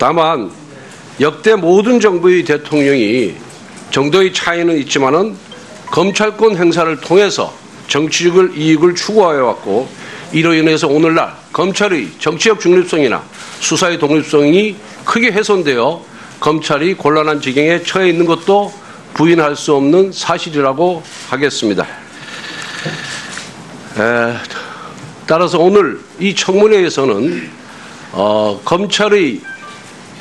다만 역대 모든 정부의 대통령이 정도의 차이는 있지만은 검찰권 행사를 통해서 정치적 이익을 추구하여 왔고, 이로 인해서 오늘날 검찰의 정치적 중립성이나 수사의 독립성이 크게 훼손되어 검찰이 곤란한 지경에 처해 있는 것도 부인할 수 없는 사실이라고 하겠습니다. 따라서 오늘 이 청문회에서는 검찰의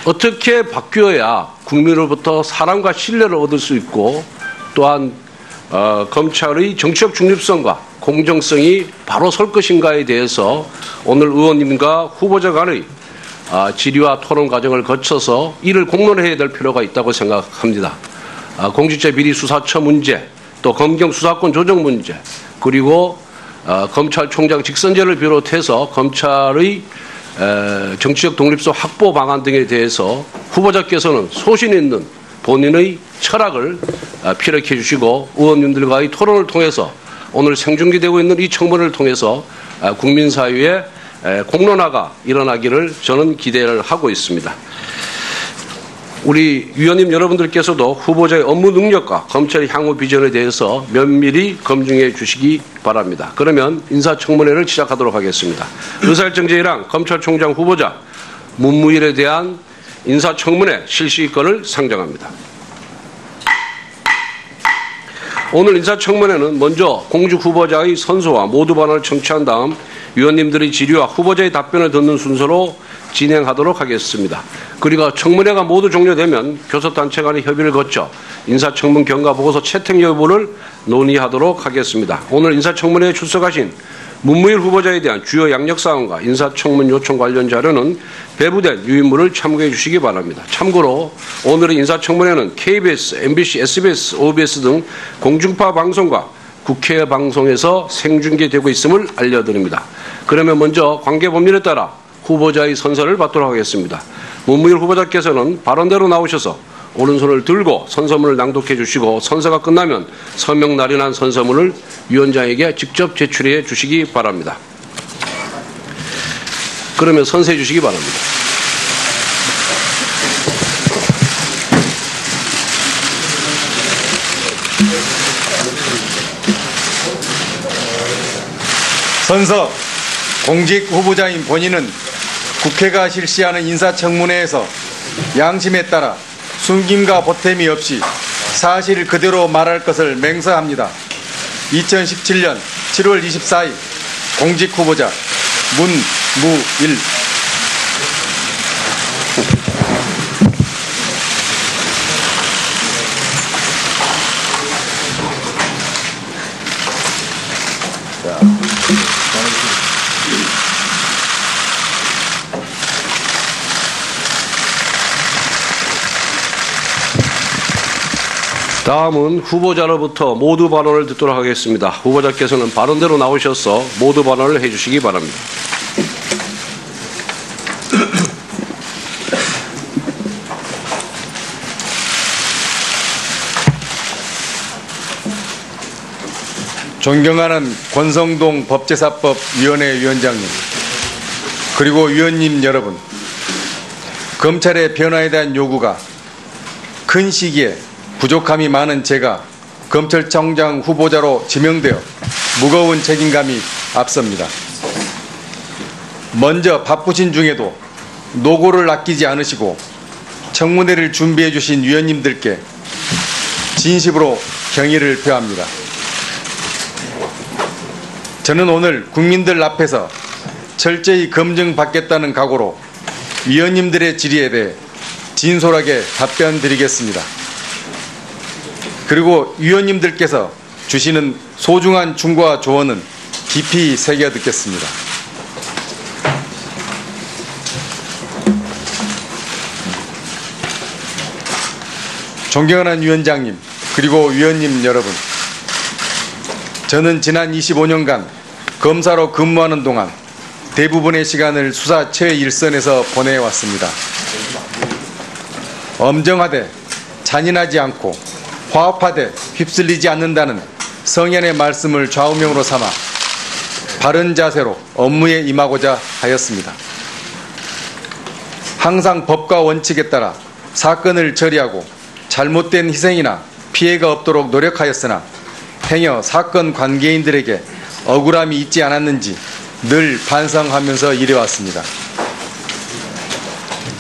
어떻게 바뀌어야 국민으로부터 사랑과 신뢰를 얻을 수 있고, 또한 검찰의 정치적 중립성과 공정성이 바로 설 것인가에 대해서 오늘 의원님과 후보자 간의 질의와 토론 과정을 거쳐서 이를 공론해야 될 필요가 있다고 생각합니다. 공직자 비리 수사처 문제, 또 검경 수사권 조정 문제, 그리고 검찰총장 직선제를 비롯해서 검찰의 정치적 독립성 확보 방안 등에 대해서 후보자께서는 소신 있는 본인의 철학을 피력해 주시고, 의원님들과의 토론을 통해서 오늘 생중계되고 있는 이 청문회를 통해서 국민 사회에 공론화가 일어나기를 저는 기대를 하고 있습니다. 우리 위원님 여러분들께서도 후보자의 업무 능력과 검찰의 향후 비전에 대해서 면밀히 검증해 주시기 바랍니다. 그러면 인사청문회를 시작하도록 하겠습니다. 의사일정제의랑 검찰총장 후보자 문무일에 대한 인사청문회 실시건을 상정합니다. 오늘 인사청문회는 먼저 공직 후보자의 선서와 모두 발언을 청취한 다음 위원님들의 질의와 후보자의 답변을 듣는 순서로 진행하도록 하겠습니다. 그리고 청문회가 모두 종료되면 교섭단체 간의 협의를 거쳐 인사청문 경과보고서 채택 여부를 논의하도록 하겠습니다. 오늘 인사청문회에 출석하신 문무일 후보자에 대한 주요 양력사항과 인사청문 요청 관련 자료는 배부된 유인물을 참고해 주시기 바랍니다. 참고로 오늘의 인사청문회는 KBS, MBC, SBS, OBS 등 공중파 방송과 국회 방송에서 생중계되고 있음을 알려드립니다. 그러면 먼저 관계법률에 따라 후보자의 선서를 받도록 하겠습니다. 문무일 후보자께서는 발언대로 나오셔서 오른손을 들고 선서문을 낭독해 주시고, 선서가 끝나면 서명 날인한 선서문을 위원장에게 직접 제출해 주시기 바랍니다. 그러면 선서해 주시기 바랍니다. 선서. 공직 후보자인 본인은 국회가 실시하는 인사청문회에서 양심에 따라 숨김과 보탬이 없이 사실 그대로 말할 것을 맹세합니다. 2017년 7월 24일 공직 후보자 문무일. 다음은 후보자로부터 모두 발언을 듣도록 하겠습니다. 후보자께서는 발언대로 나오셔서 모두 발언을 해주시기 바랍니다. 존경하는 권성동 법제사법위원회 위원장님, 그리고 위원님 여러분, 검찰의 변화에 대한 요구가 큰 시기에 부족함이 많은 제가 검찰총장 후보자로 지명되어 무거운 책임감이 앞섭니다. 먼저 바쁘신 중에도 노고를 아끼지 않으시고 청문회를 준비해 주신 위원님들께 진심으로 경의를 표합니다. 저는 오늘 국민들 앞에서 철저히 검증받겠다는 각오로 위원님들의 질의에 대해 진솔하게 답변 드리겠습니다. 그리고 위원님들께서 주시는 소중한 충고와 조언은 깊이 새겨 듣겠습니다. 존경하는 위원장님, 그리고 위원님 여러분, 저는 지난 25년간 검사로 근무하는 동안 대부분의 시간을 수사 최일선에서 보내왔습니다. 엄정하되 잔인하지 않고 화합하되 휩쓸리지 않는다는 성현의 말씀을 좌우명으로 삼아 바른 자세로 업무에 임하고자 하였습니다. 항상 법과 원칙에 따라 사건을 처리하고 잘못된 희생이나 피해가 없도록 노력하였으나 행여 사건 관계인들에게 억울함이 있지 않았는지 늘 반성하면서 일해왔습니다.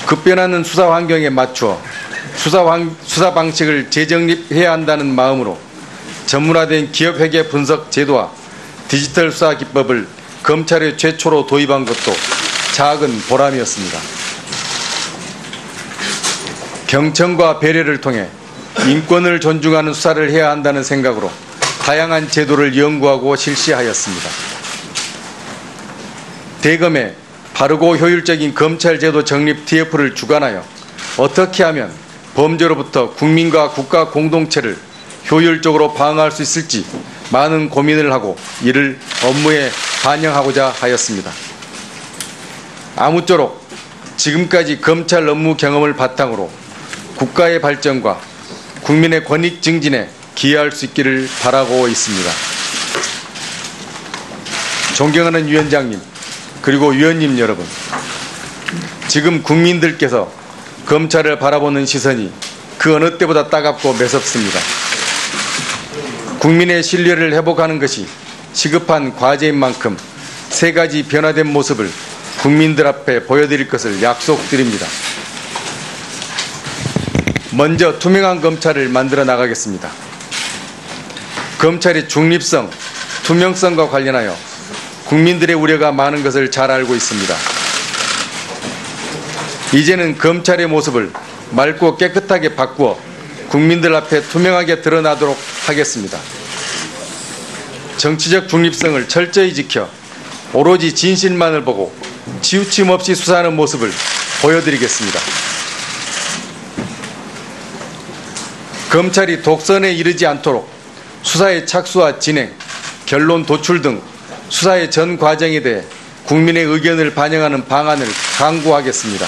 급변하는 수사 환경에 맞추어 수사 방식을 재정립해야 한다는 마음으로 전문화된 기업회계 분석 제도와 디지털 수사 기법을 검찰에 최초로 도입한 것도 작은 보람이었습니다. 경청과 배려를 통해 인권을 존중하는 수사를 해야 한다는 생각으로 다양한 제도를 연구하고 실시하였습니다. 대검에 바르고 효율적인 검찰제도 정립 TF를 주관하여 어떻게 하면 범죄로부터 국민과 국가 공동체를 효율적으로 방어할 수 있을지 많은 고민을 하고 이를 업무에 반영하고자 하였습니다. 아무쪼록 지금까지 검찰 업무 경험을 바탕으로 국가의 발전과 국민의 권익 증진에 기여할 수 있기를 바라고 있습니다. 존경하는 위원장님, 그리고 위원님 여러분, 지금 국민들께서 검찰을 바라보는 시선이 그 어느 때보다 따갑고 매섭습니다. 국민의 신뢰를 회복하는 것이 시급한 과제인 만큼 세 가지 변화된 모습을 국민들 앞에 보여드릴 것을 약속드립니다. 먼저 투명한 검찰을 만들어 나가겠습니다. 검찰의 중립성, 투명성과 관련하여 국민들의 우려가 많은 것을 잘 알고 있습니다. 이제는 검찰의 모습을 맑고 깨끗하게 바꾸어 국민들 앞에 투명하게 드러나도록 하겠습니다. 정치적 중립성을 철저히 지켜 오로지 진실만을 보고 치우침 없이 수사하는 모습을 보여드리겠습니다. 검찰이 독선에 이르지 않도록 수사의 착수와 진행, 결론 도출 등 수사의 전 과정에 대해 국민의 의견을 반영하는 방안을 강구하겠습니다.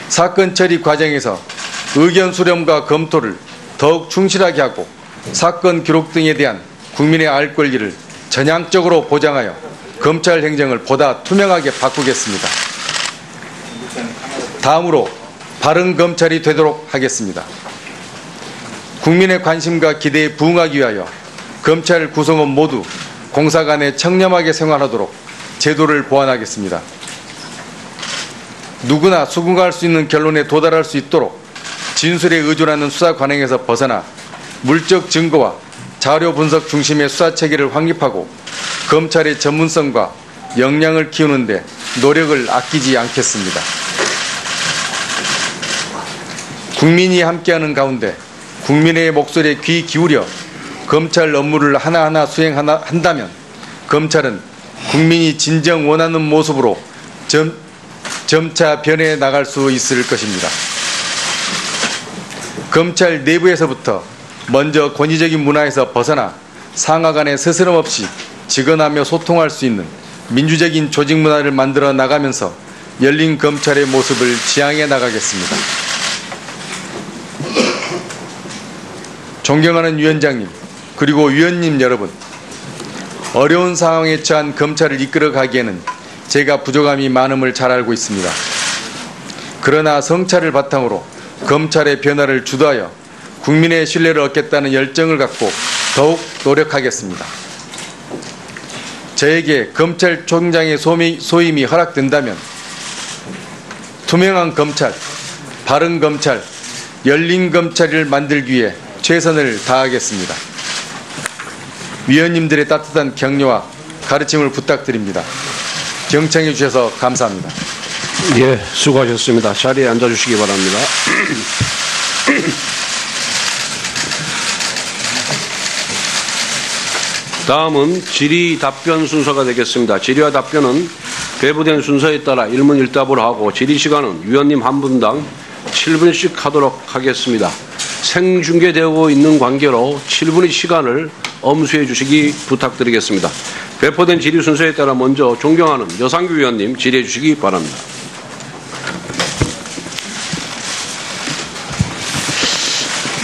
사건 처리 과정에서 의견 수렴과 검토를 더욱 충실하게 하고 사건 기록 등에 대한 국민의 알 권리를 전향적으로 보장하여 검찰 행정을 보다 투명하게 바꾸겠습니다. 다음으로 바른 검찰이 되도록 하겠습니다. 국민의 관심과 기대에 부응하기 위하여 검찰 구성원 모두 공사 간에 청렴하게 생활하도록 제도를 보완하겠습니다. 누구나 수긍할 수 있는 결론에 도달할 수 있도록 진술에 의존하는 수사 관행에서 벗어나 물적 증거와 자료 분석 중심의 수사 체계를 확립하고 검찰의 전문성과 역량을 키우는 데 노력을 아끼지 않겠습니다. 국민이 함께하는 가운데 국민의 목소리에 귀 기울여 검찰 업무를 하나하나 수행한다면 검찰은 국민이 진정 원하는 모습으로 점차 변해 나갈 수 있을 것입니다. 검찰 내부에서부터 먼저 권위적인 문화에서 벗어나 상하 간에 스스럼 없이 직언하며 소통할 수 있는 민주적인 조직 문화를 만들어 나가면서 열린 검찰의 모습을 지향해 나가겠습니다. 존경하는 위원장님, 그리고 위원님 여러분, 어려운 상황에 처한 검찰을 이끌어 가기에는 제가 부족함이 많음을 잘 알고 있습니다. 그러나 성찰을 바탕으로 검찰의 변화를 주도하여 국민의 신뢰를 얻겠다는 열정을 갖고 더욱 노력하겠습니다. 저에게 검찰총장의 소임이 허락된다면 투명한 검찰, 바른 검찰, 열린 검찰을 만들기 위해 최선을 다하겠습니다. 위원님들의 따뜻한 격려와 가르침을 부탁드립니다. 경청해 주셔서 감사합니다. 예, 수고하셨습니다. 자리에 앉아주시기 바랍니다. 다음은 질의 답변 순서가 되겠습니다. 질의와 답변은 배부된 순서에 따라 일문일답으로 하고 질의 시간은 위원님 한 분당 7분씩 하도록 하겠습니다. 생중계되고 있는 관계로 7분의 시간을 엄수해 주시기 부탁드리겠습니다. 배포된 질의 순서에 따라 먼저 존경하는 여상규 위원님 질의해 주시기 바랍니다.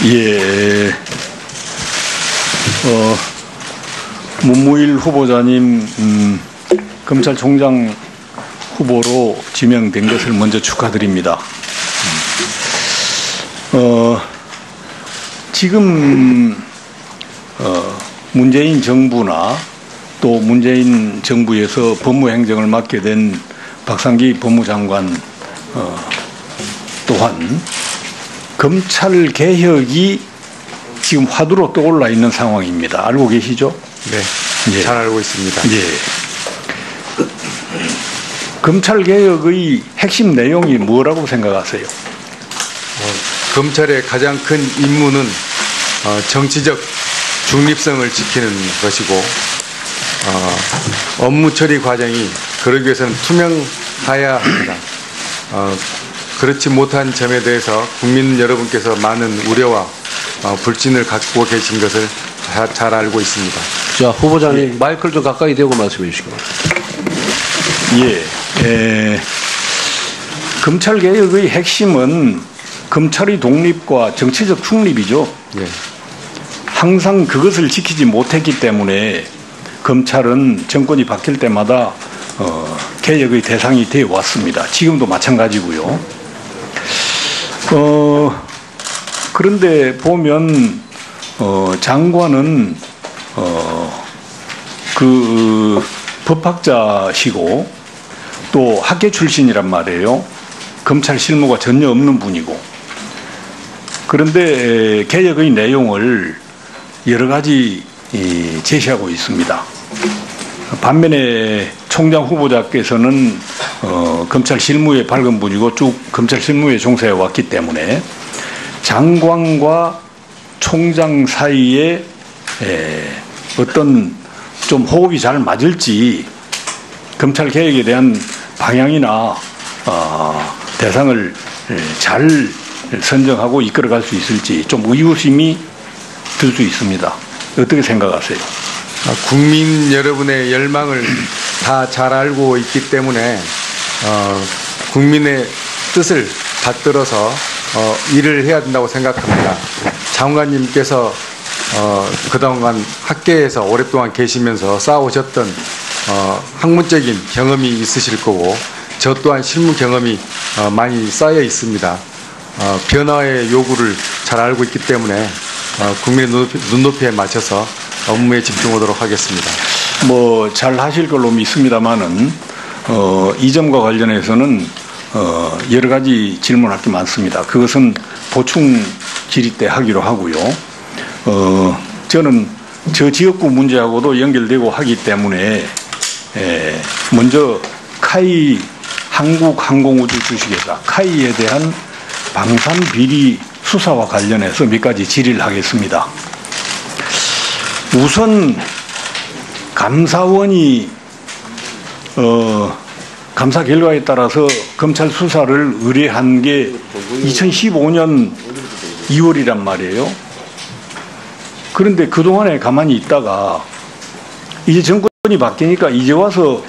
예. 문무일 후보자님, 검찰총장 후보로 지명된 것을 먼저 축하드립니다. 지금 문재인 정부나 또 문재인 정부에서 법무행정을 맡게 된 박상기 법무장관 또한 검찰 개혁이 지금 화두로 떠올라 있는 상황입니다. 알고 계시죠? 네, 예. 잘 알고 있습니다. 예. 검찰 개혁의 핵심 내용이 뭐라고 생각하세요? 검찰의 가장 큰 임무는 정치적 중립성을 지키는 것이고 업무 처리 과정이 그러기 위해서는 투명해야 합니다. 그렇지 못한 점에 대해서 국민 여러분께서 많은 우려와 불신을 갖고 계신 것을 잘 알고 있습니다. 자, 후보자님 마이크를 좀 가까이 대고 말씀해 주시기 바랍니다. 예. 검찰 개혁의 핵심은 검찰의 독립과 정치적 중립이죠. 예. 항상 그것을 지키지 못했기 때문에 검찰은 정권이 바뀔 때마다 개혁의 대상이 되어 왔습니다. 지금도 마찬가지고요. 그런데 보면 장관은 그 법학자시고 또 학계 출신이란 말이에요. 검찰 실무가 전혀 없는 분이고. 그런데 개혁의 내용을 여러 가지 제시하고 있습니다. 반면에 총장 후보자께서는 검찰 실무에 밝은 분이고 쭉 검찰 실무에 종사해 왔기 때문에 장관과 총장 사이에 어떤 좀 호흡이 잘 맞을지 검찰 개혁에 대한 방향이나 대상을 잘 선정하고 이끌어갈 수 있을지 좀 의구심이 들 수 있습니다. 어떻게 생각하세요? 국민 여러분의 열망을 다 잘 알고 있기 때문에 국민의 뜻을 받들어서 일을 해야 된다고 생각합니다. 장관님께서 그동안 학계에서 오랫동안 계시면서 쌓아오셨던 학문적인 경험이 있으실 거고 저 또한 실무 경험이 많이 쌓여 있습니다. 변화의 요구를 잘 알고 있기 때문에 국민의 눈높이에 맞춰서 업무에 집중하도록 하겠습니다. 뭐 잘 하실 걸로 믿습니다만은 이 점과 관련해서는 여러 가지 질문할 게 많습니다. 그것은 보충 질의 때 하기로 하고요. 저는 저 지역구 문제하고도 연결되고 하기 때문에 먼저 카이 한국항공우주주식회사 카이에 대한 방산 비리 수사와 관련해서 몇 가지 질의를 하겠습니다. 우선 감사원이 감사 결과에 따라서 검찰 수사를 의뢰한 게 2015년 2월이란 말이에요. 그런데 그동안에 가만히 있다가 이제 정권이 바뀌니까 이제 와서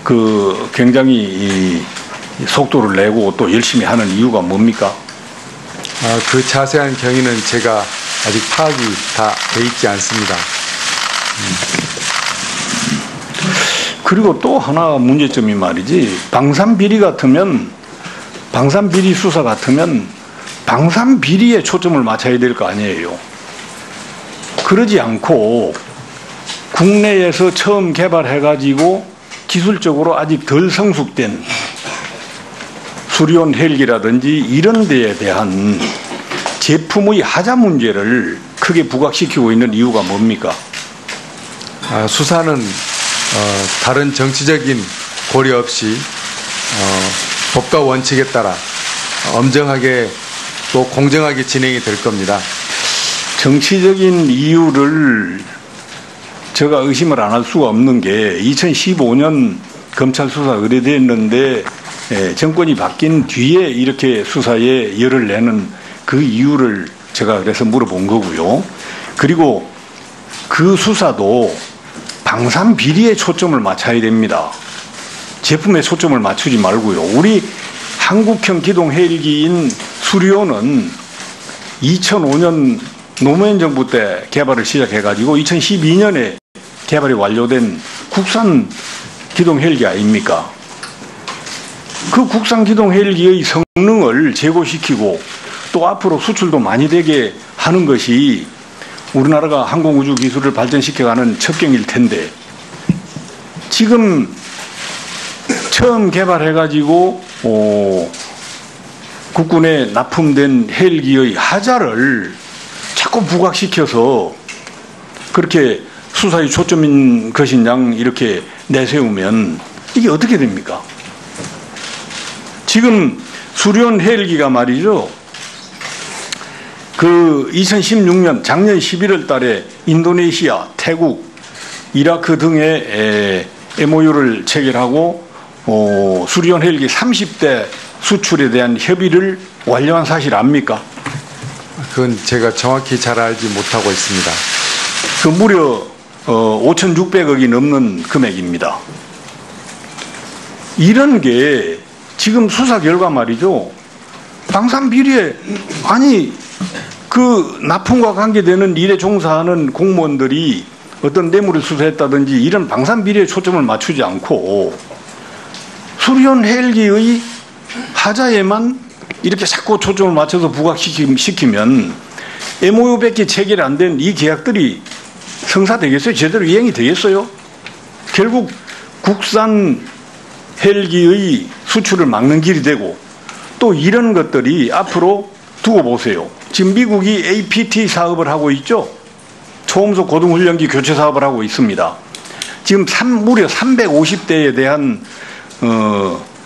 그 굉장히 이 속도를 내고 또 열심히 하는 이유가 뭡니까? 그 자세한 경위는 제가 아직 파악이 다 돼 있지 않습니다. 그리고 또 하나 문제점이 말이지, 방산비리 수사 같으면 방산비리에 초점을 맞춰야 될 거 아니에요. 그러지 않고 국내에서 처음 개발해가지고 기술적으로 아직 덜 성숙된 수리온 헬기라든지 이런 데에 대한 제품의 하자 문제를 크게 부각시키고 있는 이유가 뭡니까? 수사는 다른 정치적인 고려 없이 법과 원칙에 따라 엄정하게 또 공정하게 진행이 될 겁니다. 정치적인 이유를 제가 의심을 안 할 수가 없는 게 2015년 검찰 수사 의뢰됐는데 정권이 바뀐 뒤에 이렇게 수사에 열을 내는 그 이유를 제가 그래서 물어본 거고요. 그리고 그 수사도 방산 비리에 초점을 맞춰야 됩니다. 제품에 초점을 맞추지 말고요. 우리 한국형 기동 헬기인 수리온은 2005년 노무현 정부 때 개발을 시작해가지고 2012년에 개발이 완료된 국산 기동 헬기 아닙니까? 그 국산 기동 헬기의 성능을 제고시키고 또 앞으로 수출도 많이 되게 하는 것이 우리나라가 항공우주 기술을 발전시켜가는 첩경일 텐데, 지금 처음 개발해가지고 국군에 납품된 헬기의 하자를 자꾸 부각시켜서 그렇게 수사의 초점인 것인 양 이렇게 내세우면 이게 어떻게 됩니까? 지금 수련 헬기가 말이죠, 그 2016년 작년 11월 달에 인도네시아, 태국, 이라크 등의 MOU를 체결하고 수련 헬기 30대 수출에 대한 협의를 완료한 사실 압니까? 그건 제가 정확히 잘 알지 못하고 있습니다. 그 무려 5,600억이 넘는 금액입니다. 이런 게 지금 수사 결과 말이죠, 방산 비리에, 아니 그 납품과 관계되는 일에 종사하는 공무원들이 어떤 뇌물을 수수했다든지 이런 방산 비리에 초점을 맞추지 않고 수련 헬기의 하자에만 이렇게 자꾸 초점을 맞춰서 부각시키면 MOU밖에 체결이 안 된 이 계약들이 성사되겠어요? 제대로 이행이 되겠어요? 결국 국산 헬기의 수출을 막는 길이 되고, 또 이런 것들이 앞으로 두고 보세요. 지금 미국이 APT 사업을 하고 있죠. 초음속 고등훈련기 교체 사업을 하고 있습니다. 지금 무려 350대에 대한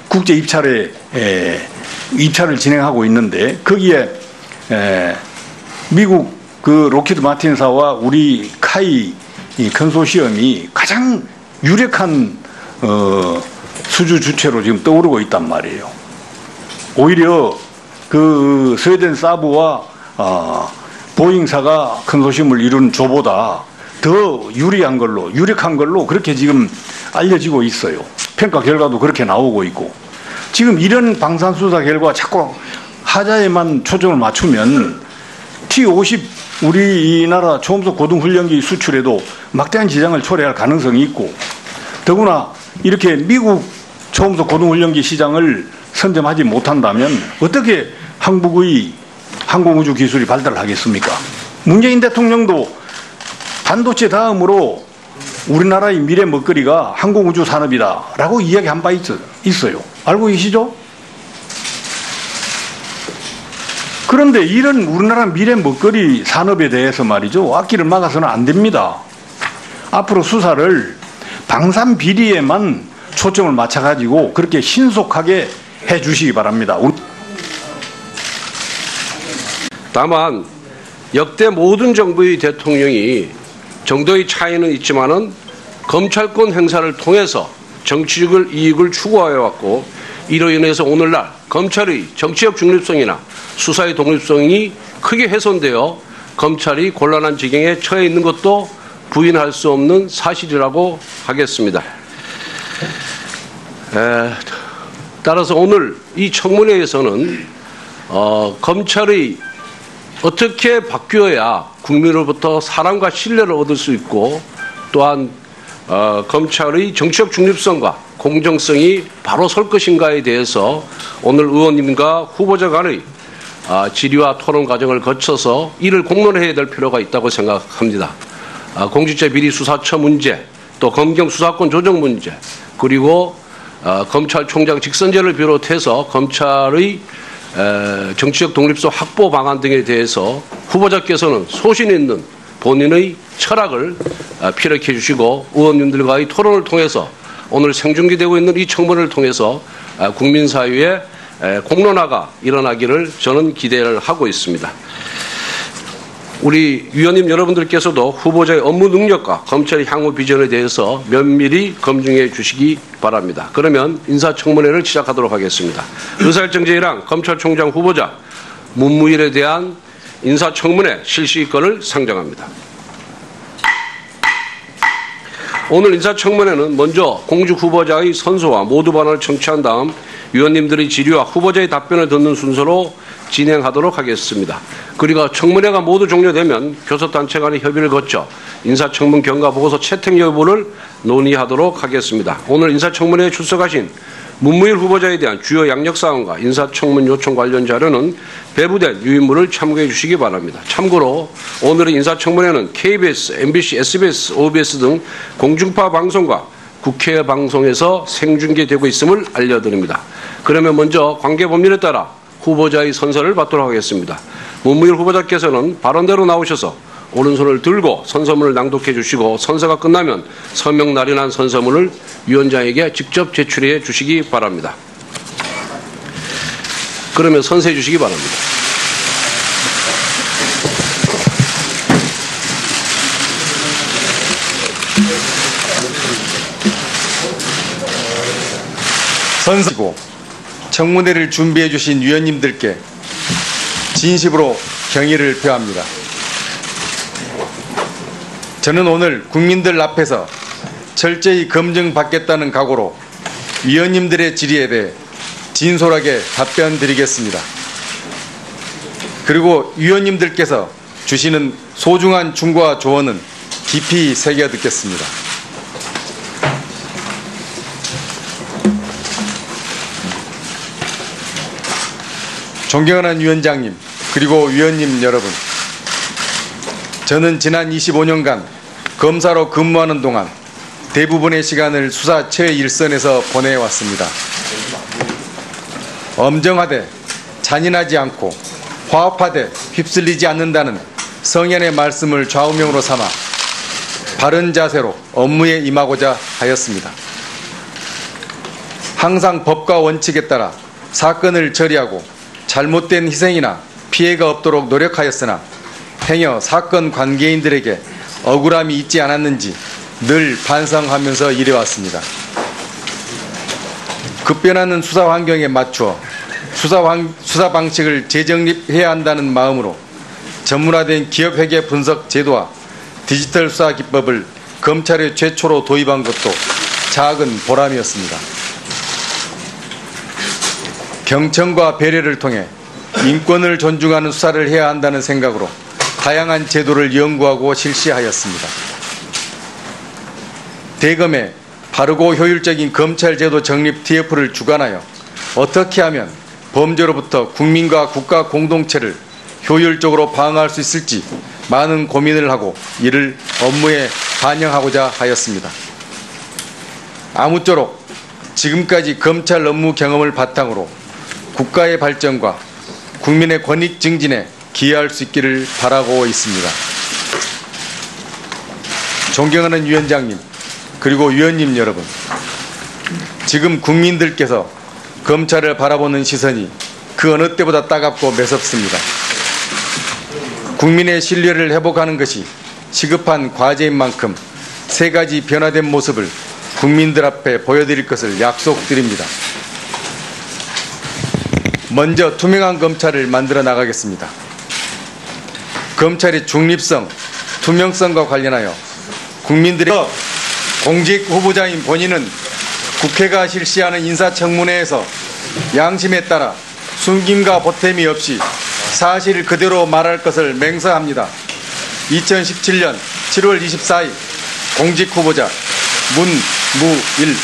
국제 입찰을 진행하고 있는데, 거기에 미국 그 로키드 마틴사와 우리 카이 컨소시엄이 가장 유력한 수주 주체로 지금 떠오르고 있단 말이에요. 오히려 그 스웨덴 사브와 보잉사가 컨소시엄을 이룬 조보다 더 유리한 걸로, 유력한 걸로 그렇게 지금 알려지고 있어요. 평가 결과도 그렇게 나오고 있고, 지금 이런 방산수사 결과 자꾸 하자에만 초점을 맞추면 T-50 우리나라 초음속 고등훈련기 수출에도 막대한 지장을 초래할 가능성이 있고, 더구나 이렇게 미국 초음속 고등훈련기 시장을 선점하지 못한다면 어떻게 한국의 항공우주 기술이 발달하겠습니까? 문재인 대통령도 반도체 다음으로 우리나라의 미래 먹거리가 항공우주 산업이다라고 이야기한 바 있어요. 알고 계시죠? 그런데 이런 우리나라 미래 먹거리 산업에 대해서 말이죠, 앞길을 막아서는 안 됩니다. 앞으로 수사를 방산 비리에만 초점을 맞춰가지고 그렇게 신속하게 해 주시기 바랍니다. 다만 역대 모든 정부의 대통령이 정도의 차이는 있지만은 검찰권 행사를 통해서 정치적 이익을 추구하여 왔고, 이로 인해서 오늘날 검찰의 정치적 중립성이나 수사의 독립성이 크게 훼손되어 검찰이 곤란한 지경에 처해 있는 것도 부인할 수 없는 사실이라고 하겠습니다. 따라서 오늘 이 청문회에서는 검찰의 어떻게 바뀌어야 국민으로부터 사랑과 신뢰를 얻을 수 있고, 또한 검찰의 정치적 중립성과 공정성이 바로 설 것인가에 대해서 오늘 의원님과 후보자 간의 질의와 토론 과정을 거쳐서 이를 공론해야 될 필요가 있다고 생각합니다. 공직자 비리 수사처 문제, 또 검경 수사권 조정 문제, 그리고 검찰총장 직선제를 비롯해서 검찰의 정치적 독립성 확보 방안 등에 대해서 후보자께서는 소신 있는 본인의 철학을 피력해 주시고, 의원님들과의 토론을 통해서 오늘 생중계되고 있는 이 청문회를 통해서 국민 사회에 공론화가 일어나기를 저는 기대를 하고 있습니다. 우리 위원님 여러분들께서도 후보자의 업무 능력과 검찰의 향후 비전에 대해서 면밀히 검증해 주시기 바랍니다. 그러면 인사청문회를 시작하도록 하겠습니다. 의사일정제1항 검찰총장 후보자 문무일에 대한 인사청문회 실시건을 상정합니다. 오늘 인사청문회는 먼저 공직 후보자의 선서와 모두 발언을 청취한 다음 위원님들의 질의와 후보자의 답변을 듣는 순서로 진행하도록 하겠습니다. 그리고 청문회가 모두 종료되면 교섭단체 간의 협의를 거쳐 인사청문 경과보고서 채택 여부를 논의하도록 하겠습니다. 오늘 인사청문회에 출석하신 문무일 후보자에 대한 주요 양력사항과 인사청문 요청 관련 자료는 배부된 유인물을 참고해 주시기 바랍니다. 참고로 오늘의 인사청문회는 KBS, MBC, SBS, OBS 등 공중파 방송과 국회 방송에서 생중계되고 있음을 알려드립니다. 그러면 먼저 관계법률에 따라 후보자의 선서를 받도록 하겠습니다. 문무일 후보자께서는 발언대로 나오셔서 오른손을 들고 선서문을 낭독해 주시고 선서가 끝나면 서명 날인한 선서문을 위원장에게 직접 제출해 주시기 바랍니다. 그러면 선서해 주시기 바랍니다. 선서고 청문회를 준비해 주신 위원님들께 진심으로 경의를 표합니다. 저는 오늘 국민들 앞에서 철저히 검증받겠다는 각오로 위원님들의 질의에 대해 진솔하게 답변 드리겠습니다. 그리고 위원님들께서 주시는 소중한 충고와 조언은 깊이 새겨 듣겠습니다. 존경하는 위원장님, 그리고 위원님 여러분, 저는 지난 25년간 검사로 근무하는 동안 대부분의 시간을 수사 최일선에서 보내왔습니다. 엄정하되 잔인하지 않고 화합하되 휩쓸리지 않는다는 성현의 말씀을 좌우명으로 삼아 바른 자세로 업무에 임하고자 하였습니다. 항상 법과 원칙에 따라 사건을 처리하고 잘못된 희생이나 피해가 없도록 노력하였으나 행여 사건 관계인들에게 억울함이 있지 않았는지 늘 반성하면서 일해왔습니다. 급변하는 수사 환경에 맞추어 수사 방식을 재정립해야 한다는 마음으로 전문화된 기업회계 분석 제도와 디지털 수사 기법을 검찰에 최초로 도입한 것도 작은 보람이었습니다. 경청과 배려를 통해 인권을 존중하는 수사를 해야 한다는 생각으로 다양한 제도를 연구하고 실시하였습니다. 대검에 바르고 효율적인 검찰제도 정립 TF를 주관하여 어떻게 하면 범죄로부터 국민과 국가 공동체를 효율적으로 방어할 수 있을지 많은 고민을 하고 이를 업무에 반영하고자 하였습니다. 아무쪼록 지금까지 검찰 업무 경험을 바탕으로 국가의 발전과 국민의 권익 증진에 기여할 수 있기를 바라고 있습니다. 존경하는 위원장님, 그리고 위원님 여러분, 지금 국민들께서 검찰을 바라보는 시선이 그 어느 때보다 따갑고 매섭습니다. 국민의 신뢰를 회복하는 것이 시급한 과제인 만큼 세 가지 변화된 모습을 국민들 앞에 보여드릴 것을 약속드립니다. 먼저 투명한 검찰을 만들어 나가겠습니다. 검찰의 중립성, 투명성과 관련하여 국민들의 공직 후보자인 본인은 국회가 실시하는 인사청문회에서 양심에 따라 숨김과 보탬이 없이 사실 그대로 말할 것을 맹세합니다. 2017년 7월 24일 공직 후보자 문무일.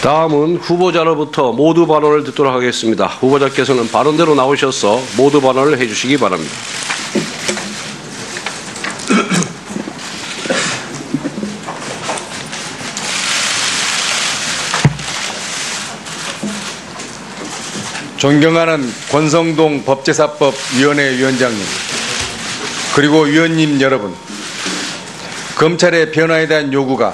다음은 후보자로부터 모두 발언을 듣도록 하겠습니다. 후보자께서는 발언대로 나오셔서 모두 발언을 해주시기 바랍니다. 존경하는 권성동 법제사법위원회 위원장님, 그리고 위원님 여러분, 검찰의 변화에 대한 요구가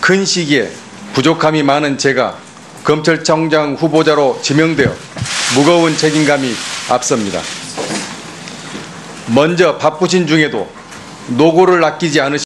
큰 시기에 부족함이 많은 제가 검찰청장 후보자로 지명되어 무거운 책임감이 앞섭니다. 먼저 바쁘신 중에도 노고를 아끼지 않으시